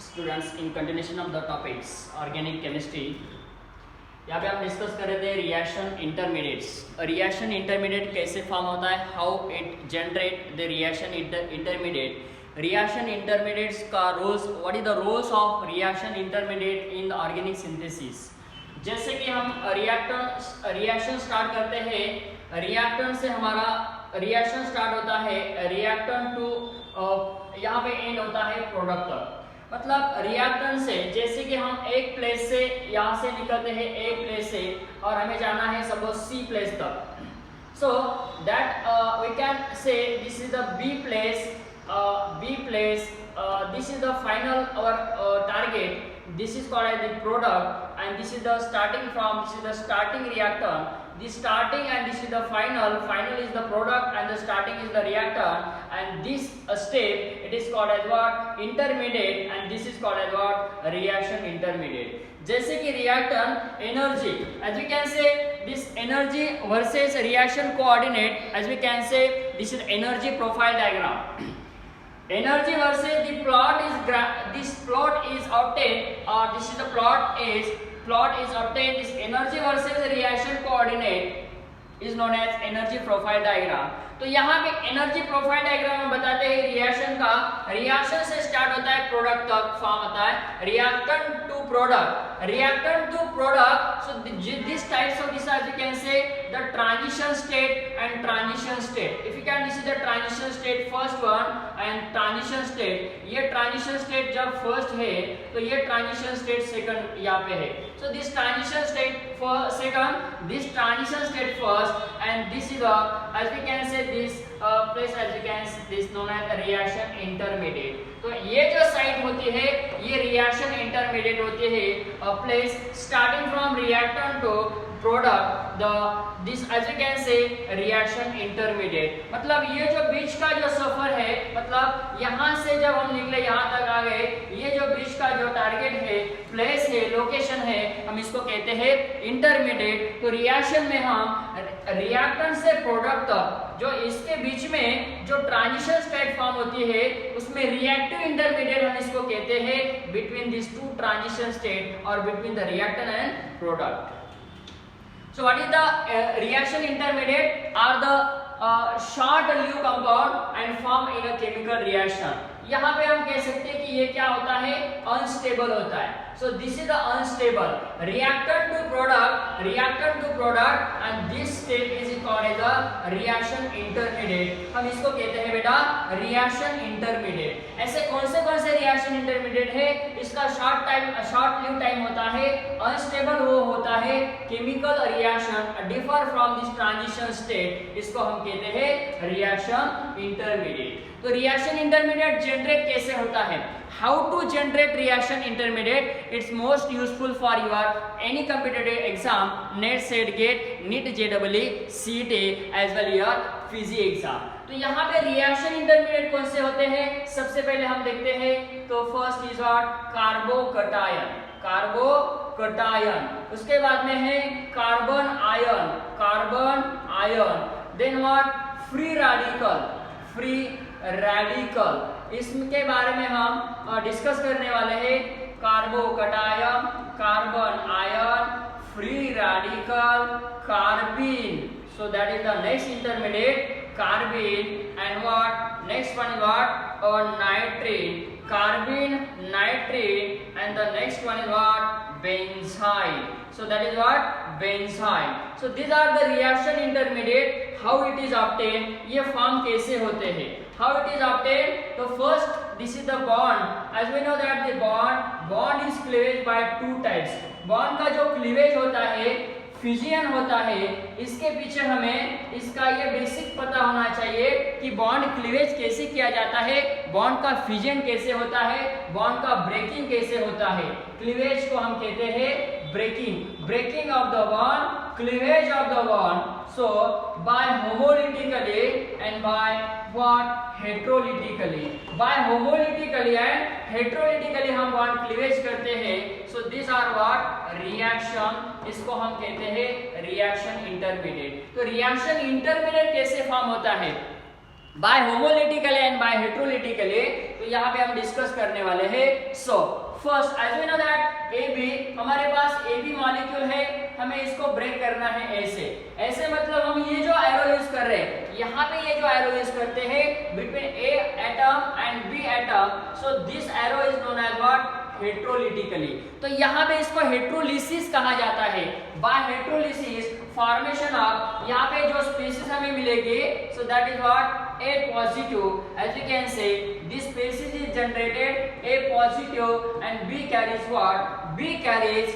Students in continuation of the topics organic chemistry. यहाँ पे हम डिस्कस कर रहे थे रिएक्शन इंटरमीडिएट्स। रिएक्शन इंटरमीडिएट कैसे फॉर्म होता है, how it generate the reaction intermediate. Reaction intermediates का roles, what is the roles of reaction intermediate in the organic synthesis. जैसे कि हम रिएक्शन स्टार्ट करते हैं, रिएक्टेंट से हमारा रिएक्शन स्टार्ट होता है, रिएक्टेंट टू यहाँ पे एंड होता है प्रोडक्ट तक। मतलब रिएक्टेंट से जैसे कि हम एक प्लेस से यहाँ से निकलते हैं एक प्लेस से और हमें जाना है सपोज सी प्लेस तक, so that we can say this is the B place, this is the final our target, this is called as the product, and this is the starting from, this is the starting reactant, this starting and this is the final is the product and the starting is the reactant, and this step it is called as what, intermediate, and this is called as what, reaction intermediate. जैसे कि reactant energy, as we can say this energy versus reaction coordinate, as we can say this is energy profile diagram. Energy versus the plot is this plot is obtained, or this is the plot is obtained. This energy versus the reaction coordinate is known as energy profile diagram. तो यहाँ पे energy profile diagram में बताते हैं reaction का, reaction से start होता है प्रोडक्ट तक फॉर्म होता है, reactant to product, so this types of this as you can say the transition state and transition state. If you can this is the transition state first one and transition state. ये transition state जब first है तो ये transition state second यहाँ पे है. So this transition state for second, this transition state first, and this is the as we can say this place as we can see this known as the reaction intermediate. तो ये जो site होती है ये reaction intermediate होती है, place starting from reactant to product, this as you can say reaction intermediate. मतलब ये जो बीच का जो सफर है, मतलब यहाँ से जब हम निकले यहाँ तक आ गए, ये जो बीच का जो टारगेट है, प्लेस है, लोकेशन है, हम इसको कहते हैं इंटरमीडिएट। तो रिएक्शन में हम रिएक्टेंट से प्रोडक्ट तक जो इसके बीच में जो ट्रांजिशन स्टेट फॉर्म होती है उसमें रिएक्टिव इंटरमीडिएट हम इसको कहते हैं, between this two transition state और between the reactant and product. So what is the reaction intermediate are the short Lewis compound and form in a chemical reaction. यहाँ पे हम कह सकते हैं कि ये क्या होता है, अनस्टेबल होता है. So this is the unstable reactant to product and this step is called as the reaction intermediate. हम इसको कहते हैं बेटा reaction intermediate. ऐसे कौन से reaction intermediate है, इसका short lived time होता है, unstable वो होता है, chemical reaction differ from this transition state, इसको हम कहते हैं reaction intermediate. तो रिएक्शन इंटरमीडिएट जनरेट कैसे होता है, how to generate reaction intermediate, it's most useful for your any competitive exam, NET, SET, GATE, NEET, JW, CET as well your PG exam. तो यहाँ पे रिएक्शन इंटरमीडिएट कौन से होते हैं, सबसे पहले हम देखते हैं तो फर्स्ट इज व्हाट, कार्बोकटायन, उसके बाद में है carbanion, then what, free radical, इसके बारे में हम डिस्कस करने वाले हैं, carbocation, carbon ion, free radical, carbene, so that is the next intermediate, carbene, and what, next one is what, और nitrene, carbene, nitrene, and the next one is what, benzyne, so that is what, benzene. So these are the reaction intermediate. How it is obtained, ये form कैसे होते हैं, how it is obtained. तो first this is the bond, as we know that the bond is cleavage by two types. bond का जो cleavage होता है, Fijian होता है, इसके पीछे हमें इसका ये बेसिक पता होना चाहिए कि बॉन्ड क्लीवेज कैसे किया जाता है, बॉन्ड का फिजियन कैसे होता है, बॉन्ड का ब्रेकिंग कैसे होता है। क्लीवेज को हम कहते हैं breaking of the bond, cleavage of the bond, so by homolytically and by what, heterolytically, by homolytically and heterolytically हम बॉन्ड क्लीवेज करते हैं। So this are what, reaction, इसको हम कहते हैं रिएक्शन इंटरमीडिएट। तो रिएक्शन इंटरमीडिएट कैसे फॉर्म होता है, by homolytically and by heterolytically, तो यहाँ पे हम डिस्कस करने वाले हैं। So first as we know that A B, हमारे पास ए बी मॉलिक्यूल है, हमें इसको ब्रेक करना है ऐसे। ऐसे मतलब हम ये जो एरो यूज कर रहे हैं, यहाँ पे ये जो एरो यूज करते हैं between A atom and B atom, so this arrow is known as what, heterolytically. तो यहाँ पे इसको हेट्रोलिसिस कहा जाता है। बाय हेट्रोलिसिस फॉर्मेशन ऑफ, यहाँ पे जो स्पीसीज हमें मिलेगी, सो that is what, A positive, as you can say this species is generated A positive and B carries what, B carries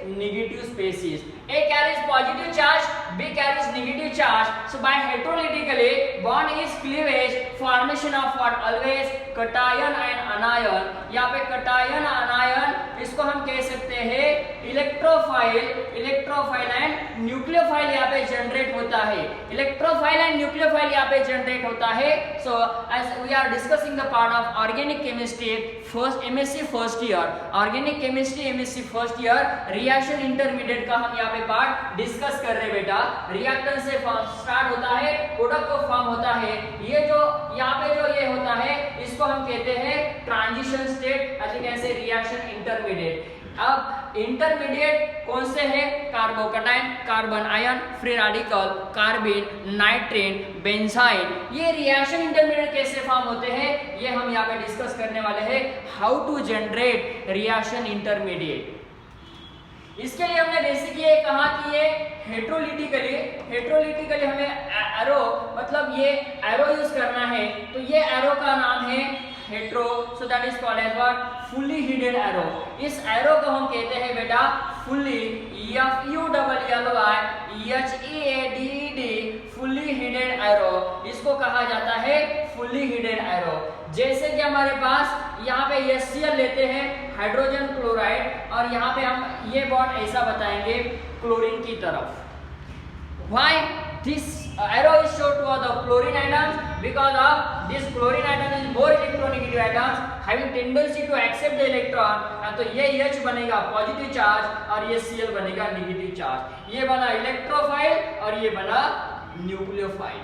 negative species. A carries positive charge, B carries negative charge. So by heterolytically bond is cleavage, formation of what, always cation and anion। यहाँ पे cation anion, इसको हम कह सकते हैं electrophile and nucleophile यहाँ पे generate होता है। इलेक्ट्रोफाइल एंड न्यूक्लियोफाइल यहाँ पे जनरेट होता है। So as we are discussing the part of organic chemistry first MSc first year, organic chemistry MSc first year, reaction intermediate का हम यहाँ पे पार्ट डिस्कस कर रहे हैं बेटा। रिएक्टर से स्टार्ट होता है, प्रोडक्ट को फॉर्म होता है। ये जो यहाँ पे जो ये होता है, इसको हम कहते हैं transition state, as you can say reaction intermediate. अब इंटरमीडिएट कौन से हैं, carbocation, carbanion, free radical, carbene, nitrene, benzyne. ये रिएक्शन इंटरमीडिएट कैसे फॉर्म होते हैं, ये हम यहाँ पे डिस्कस करने वाले हैं, how to generate reaction intermediate. इसके लिए हमने बेसिक ये कहा कि ये हेट्रोलिटिकली हमें एरो, मतलब ये एरो यूज करना है। तो ये एरो का नाम है hetero, so that is called as what, fully headed arrow. इस एरो को हम कहते हैं बेटा fully, FULLYHEADED, fully headed arrow, इसको कहा जाता है फुली हिडेड एरो। जैसे कि हमारे पास यहाँ पे HCl लेते हैं, हाइड्रोजन क्लोराइड, और यहाँ पे हम ये बॉन्ड ऐसा बताएंगे क्लोरीन की तरफ। Why this arrow is shown to the chlorine atoms? Because of this chlorine atom is more electronegative atoms having tendency to accept the electron, तो ये H बनेगा पॉजिटिव चार्ज और ये Cl बनेगा नेगेटिव चार्ज। ये बना इलेक्ट्रोफाइल और ये बना nucleophile,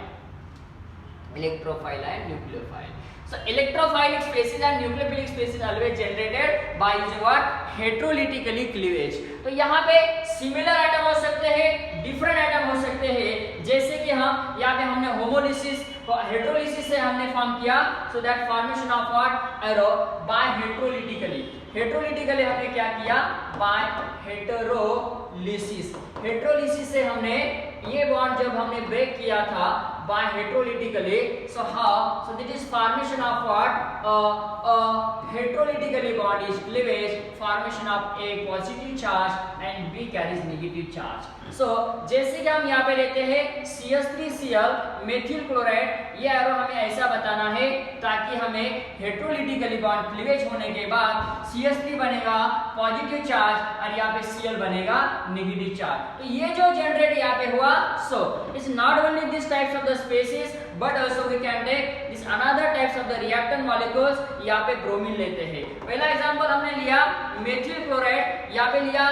electrophile and nucleophile. So electrophilic species and nucleophilic species always generated by using what, heterolytically cleavage। तो यहाँ पे सिमिलर एटम हो सकते हैं, डिफरेंट एटम हो सकते हैं। जैसे कि हम यहाँ पे हमने होमोलिसिस, हेट्रोलिसिस से हमने फॉर्म किया, so that formation of what, arrow by heterolytically. Heterolytically हमने क्या किया, बाय हेटेरोलिसिस। हेट्रोलिसिस से हमने ये बॉन्ड जब हमने ब्रेक किया था by heterolytically, so how, so this is formation of what, heterolytically bond is cleavage, formation of A positive charge and B carries negative charge। so जैसे कि हम यहाँ पे लेते हैं CH3Cl मेथिल क्लोराइड, ये एरो हमें ऐसा बताना है ताकि हमें हेट्रोलिटिकली बॉन्ड क्लीवेज होने के बाद CH3 बनेगा पॉजिटिव चार्ज और यहाँ पे Cl बनेगा नेगेटिव चार्ज। तो ये जो जनरेट यहाँ पे हुआ, so it's not only this types of the species but also we can take this another types of the reactant molecules। यहाँ पे ब्रोमीन लेते हैं। पहला एग्जांपल हमने लिया मेथिल क्लोराइड, यहाँ पे लिया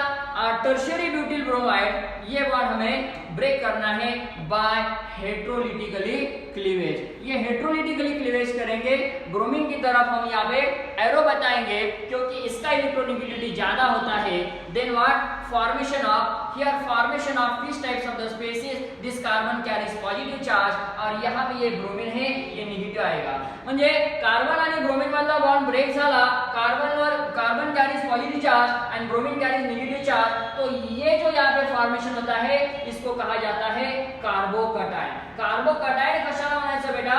टर्शियरी ब्यूटिल ब्रोमाइड। ये बॉन्ड हमें ब्रेक करना है बाय हेट्रोलिटिकली क्लीवेज। ये हेट्रोलिटिकली क्लीवेज करेंगे, ब्रोमीन की तरफ हम यहाँ पे एरो बताएंगे क्योंकि इसका इलेक्ट्रोनेगेटिविटी ज्यादा होता है। Then what, formation of, here formation of this types of the species, this carbon carries positive charge और यहाँ पे ये ब्रोमीन है, ये नेगेटिव आएगा। म्हणजे कार्बन आणि ब्रोमीन मधला बॉन्ड ब्रेक झाला, carbon carries positive charge and bromine carries negative charge, तो ये जो यहाँ पे फॉर्मेशन होता है इसको कहा जाता है कार्बोकैटायन। कार्बोकैटायन कशाला म्हणायचं बेटा,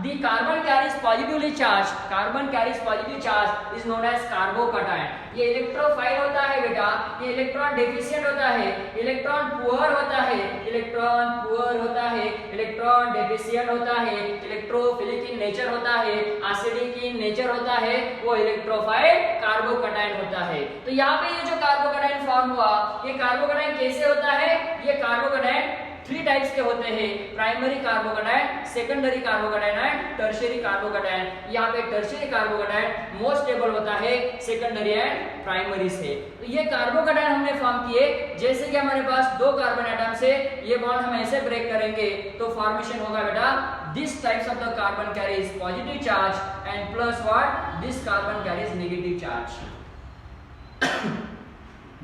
the carbon carries positively charged, carbon carries positive charge is known as carbocation. ये इलेक्ट्रोफाइल होता है बेटा, ये इलेक्ट्रॉन डेफिशिएंट होता है, इलेक्ट्रॉन पुअर होता है, इलेक्ट्रॉन पुअर होता है, इलेक्ट्रॉन डेफिशिएंट होता है, इलेक्ट्रोफिलिक इन नेचर होता है, एसिडिक इन नेचर होता है, वो इलेक्ट्रोफाइल कार्बोकैटायन होता है। तो यहाँ पे ये जो कार्बोकैटायन फॉर्म हुआ, ये कार्बोकैटायन कैसे होता है, ये कार्बोकैटायन 3 टाइप्स के होते हैं, primary carbocation, secondary carbocation and tertiary carbocation. यहाँ पे टर्शियरी कार्बोकैटायन मोस्ट स्टेबल होता है सेकेंडरी एंड प्राइमरी से। तो ये कार्बोकैटायन हमने फॉर्म किए, जैसे कि हमारे पास 2 कार्बन एटम से ये बॉन्ड हम ऐसे ब्रेक करेंगे तो फॉर्मेशन होगा बेटा This types of the carbon carries positive charge and plus what? This carbon carries negative charge.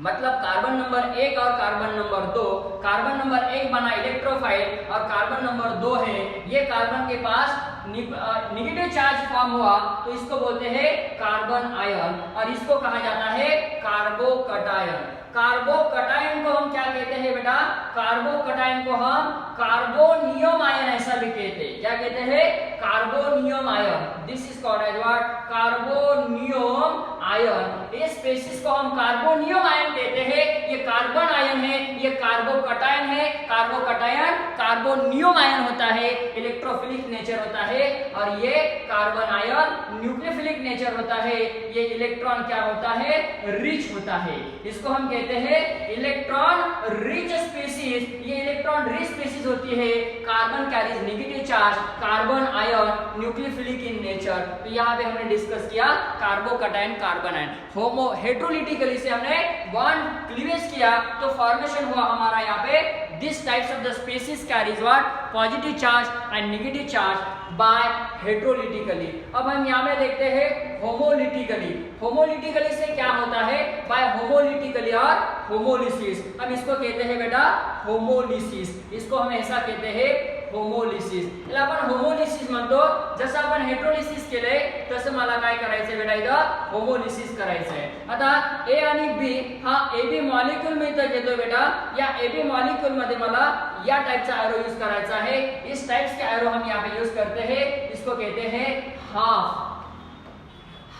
मतलब कार्बन नंबर 1 और कार्बन नंबर 2, कार्बन नंबर 1 बना इलेक्ट्रोफाइल और कार्बन नंबर 2 है, ये कार्बन के पास निगेटिव चार्ज फॉर्म हुआ तो इसको बोलते हैं कार्बन आयन और इसको कहा जाता है कार्बोकटायन। कार्बोकटायन को हम क्या कहते हैं बेटा? कार्बोकटायन को हम कार्बोनियम आयन ऐसा भी कहते हैं। क्या कहते हैं? Carbonium ion. This is called as what? Carbonium ion. इस स्पीशीज को हम कार्बोनियम आयन कहते हैं। ये कार्बन आयन है, ये कार्बोकटायन है। कार्बोकटायन कार्बोनियम आयन होता है, इलेक्ट्रोफिलिक नेचर होता है, और ये कार्बन आयन न्यूक्लियोफिलिक नेचर होता है। ये इलेक्ट्रॉन क्या होता है? रिच होता है। इसको हम कहते हैं इलेक्ट्रॉन रिच स्पीशीज। ये इलेक्ट्रॉन रिच स्पीशीज होती है। Carbon carries negative charge, carbon ion nucleophilic in nature. तो यहाँ पे हमने डिस्कस किया कार्बोकटायन कार्बन आयन। होमो हेट्रोलिटिकली से हमने बॉन्ड क्लीवेज किया तो फॉर्मेशन हुआ हमारा यहाँ पे this types of the species carries what? Positive charge and negative charge by heterolytically. अब हम यहाँ में देखते हैं होमोलिटिकली। होमोलिटिकली से क्या होता है? बाय होमोलिटिकली और होमोलिसिस। हम इसको कहते हैं बेटा होमोलिसिस। इसको हम ऐसा कहते हैं होमोलिसिस. એટલે आपण होमोलिसिस म्हणतो. जसं आपण हेट्रोलिसिस केले तसं मला काय करायचंय बेटा? इथं होमोलिसिस करायचंय. आता ए आणि बी हा AB मॉलिक्यूल मी इथं घेतो बेटा. या AB मॉलिक्यूल मध्ये मला या टाइपचा एरो यूज करायचा है. इस टाइप्स के एरो हम यहाँ पे यूज करते हैं. इसको कहते हैं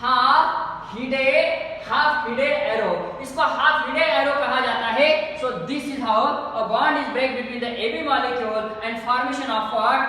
हाफ हिडेड एरो. इसको हाफ हिडेड एरो कहा जाता है. So this is how a bond is break between the AB molecule and formation of what?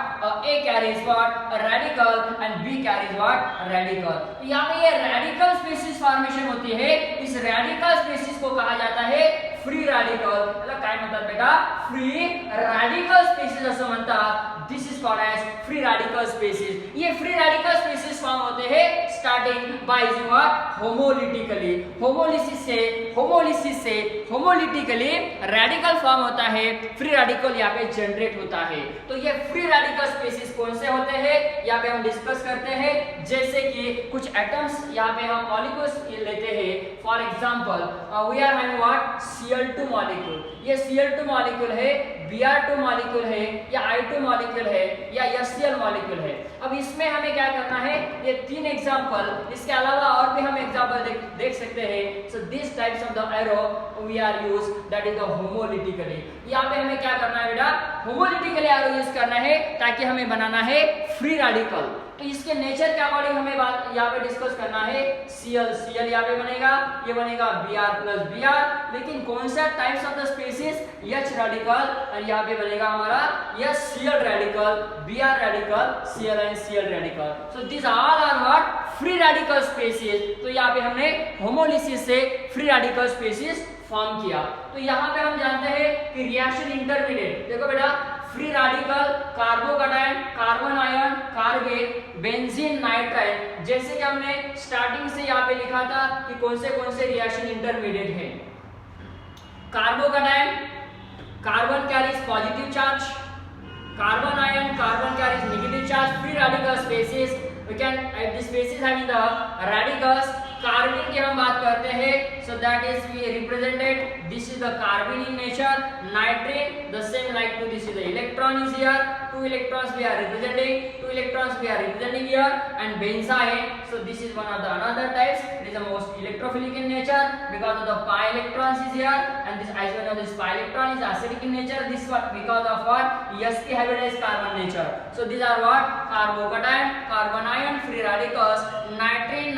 A carries what? A radical and B carries what? A radical. तो यहाँ पे ये radical species formation होती है. इस radical species को कहा जाता है फ्री रॅडिकल. याला काय म्हणतात बेटा? फ्री रॅडिकल स्पीसीज असं म्हणतात. This is called as free radical species. ये फ्री रॅडिकल स्पीसीज फॉर्म होते हैं starting by using what? Homolytically. Homolysis से होमोलिटिकली रैडिकल फॉर्म होता है. फ्री रैडिकल यहाँ पे जनरेट होता है. तो ये फ्री रैडिकल स्पीसीज कौन से होते हैं यहाँ पे हम डिस्कस करते हैं. जैसे कि कुछ एटम्स यहाँ पे हम मॉलिक्यूल्स लेते हैं. For example we are having what? Cl2 molecule. ये Cl2 मॉलिक्यूल है, Br2 मॉलिक्यूल है, या I2 मॉलिक्यूल है, या HCl मॉलिक्यूल है. अब इसमें हमें क्या करना है? ये तीन एग्जांपल, इसके अलावा और भी हम एग्जांपल देख सकते हैं. So this types of the arrow we are use that is the homolytically. यहाँ पे हमें क्या करना है बेटा? होमोलिटिकली एरो यूज करना है ताकि हमें बनाना है फ्री रैडिकल. तो इसके नेचर के अकॉर्डिंग हमें यहाँ पे डिस्कस करना है. Cl यहाँ पे बनेगा, ये बनेगा Br प्लस Br. लेकिन कौन सा types of the species? H radical, और यहाँ पे बनेगा हमारा Cl radical, Br radical, Cl and Cl radical. So this all are what? Free radical species. तो यहाँ पे हमने होमोलिसिस से फ्री रैडिकल स्पीसीज फॉर्म किया. तो यहाँ पे हम जानते हैं कि रिएक्शन इंटरमीडिएट. देखो बेटा, free radical, carbocation, carbon ion, carbene, benzene, nitrile. जैसे कि हमने स्टार्टिंग से यहाँ पे लिखा था कि कौन से रिएक्शन इंटरमीडिएट है. Carbocation, carbon carries positive charge. Carbanion, carbon carries negative charge. Free radical species. We can this species having the radicals. Carbon की हम बात करते हैं. So that is we represented. This is the carbon in nature. Nitrogen the same like to this is the electron is here. Two electrons we are representing. Two electrons we are representing here. And benzene. So this is one of the another types. It is the most electrophilic in nature because of the pi electrons is here. And this as well as this pi electron is acidic in nature. This what because of what? sp hybridized carbon nature. So these are what? Carbocation, carbon ion, free radicals, nitrogen,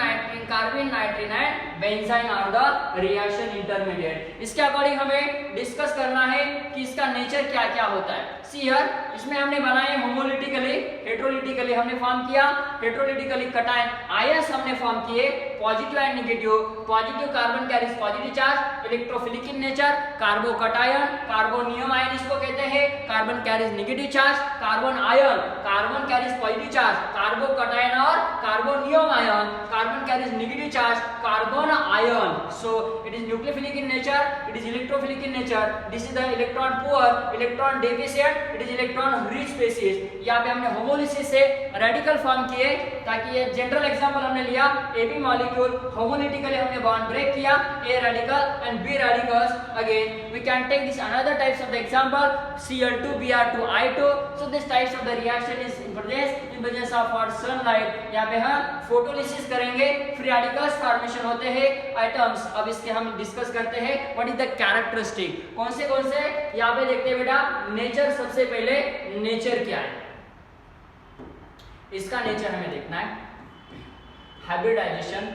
carbon, nitrogen and benzene are the reaction intermediate. इसके according हमें discuss करना है कि इसका nature क्या क्या होता है. सी हियर, इसमें हमने बनाए होमोलिटिकली, हेट्रोलिटिकली हमने फॉर्म किया. हेट्रोलिटिकली कटायन आयंस हमने फॉर्म किए, positive and negative. Positive carbon carries positive charge, electrophilic in nature. Carbocation, carbonium ion इसको कहते हैं. Carbon carries negative charge. Carbanion, carbon carries positive charge. Carbocation और carbonium ion, carbon carries negative charge, carbon ion. So it is nucleophilic in nature, it is electrophilic in nature. This is the electron poor, electron deficient, it is electron rich species. यहाँ पे हमने homolysis से radical form किए, ताकि ये general example हमने लिया AB molecule, homolytically हमने बॉन्ड ब्रेक किया, A radical and B radicals. Again we can take this another types of the example, Cl2 Br2I2. So this types of the reaction is in presence of our sunlight. यहाँ पे हम photolysis करेंगे, free radicals formation होते हैं atoms. अब इसके हम discuss करते हैं व्हाट इज द कैरेक्टरिस्टिक. कौन से यहाँ पे देखते हैं बेटा. नेचर, सबसे पहले नेचर क्या है, इसका नेचर हमें देखना है. हाइब्रिडाइजेशन,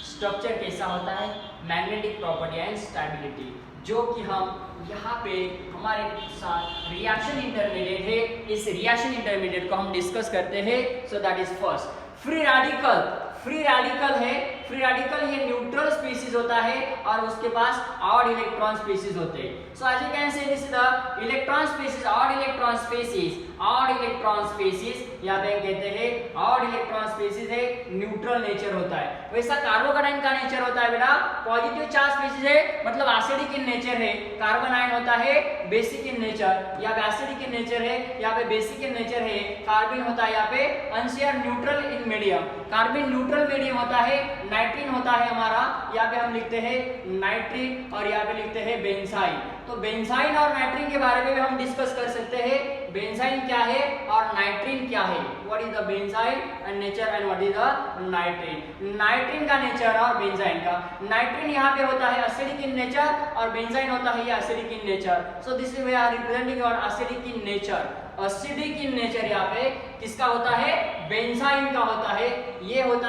स्ट्रक्चर कैसा होता है, मैग्नेटिक प्रॉपर्टी एंड स्टेबिलिटी, जो कि हम यहाँ पे हमारे साथ रिएक्शन इंटरमीडिएट है, इस रिएक्शन इंटरमीडिएट को हम डिस्कस करते हैं. सो that is first free radical. Free radical है, फ्री रेडिकल ये न्यूट्रल स्पीशीज होता है और उसके पास ऑड इलेक्ट्रॉन स्पीशीज होते हैं. So as you can say this is the electron species, odd electron species, odd electron species. यहाँ पे कहते हैं ऑड इलेक्ट्रॉन स्पीशीज है, न्यूट्रल नेचर होता है. वैसा कार्बोकेटाइन का नेचर होता है बेटा पॉजिटिव चार्ज स्पीशीज है, मतलब एसिडिक इन नेचर है. कार्बन आयन होता है बेसिक इन नेचर, यहाँ पे एसिडिक इन नेचर है, यहाँ पे बेसिक इन नेचर है. कार्बन होता है यहाँ पे unshare neutral in medium, carbon neutral medium होता है. नाइट्रीन होता है हमारा, यहाँ पे हम लिखते हैं नाइट्रीन और यहाँ पे लिखते हैं बेंजाइन. तो बेंजाइन और नाइट्रीन के बारे में भी हम डिस्कस कर सकते हैं. बेंजाइन क्या है और नाइट्रीन क्या है, what is the benzene and nature and what is the नाइट्रीन. नाइट्रीन का नेचर और बेंजाइन का. नाइट्रीन यहाँ पे होता है एसिडिक इन नेचर और बेंजाइन होता है acidic in nature. So this way are representing your acidic in nature. Acidic in nature यहाँ पे किसका होता है, बेंजाइन का होता है. ये होता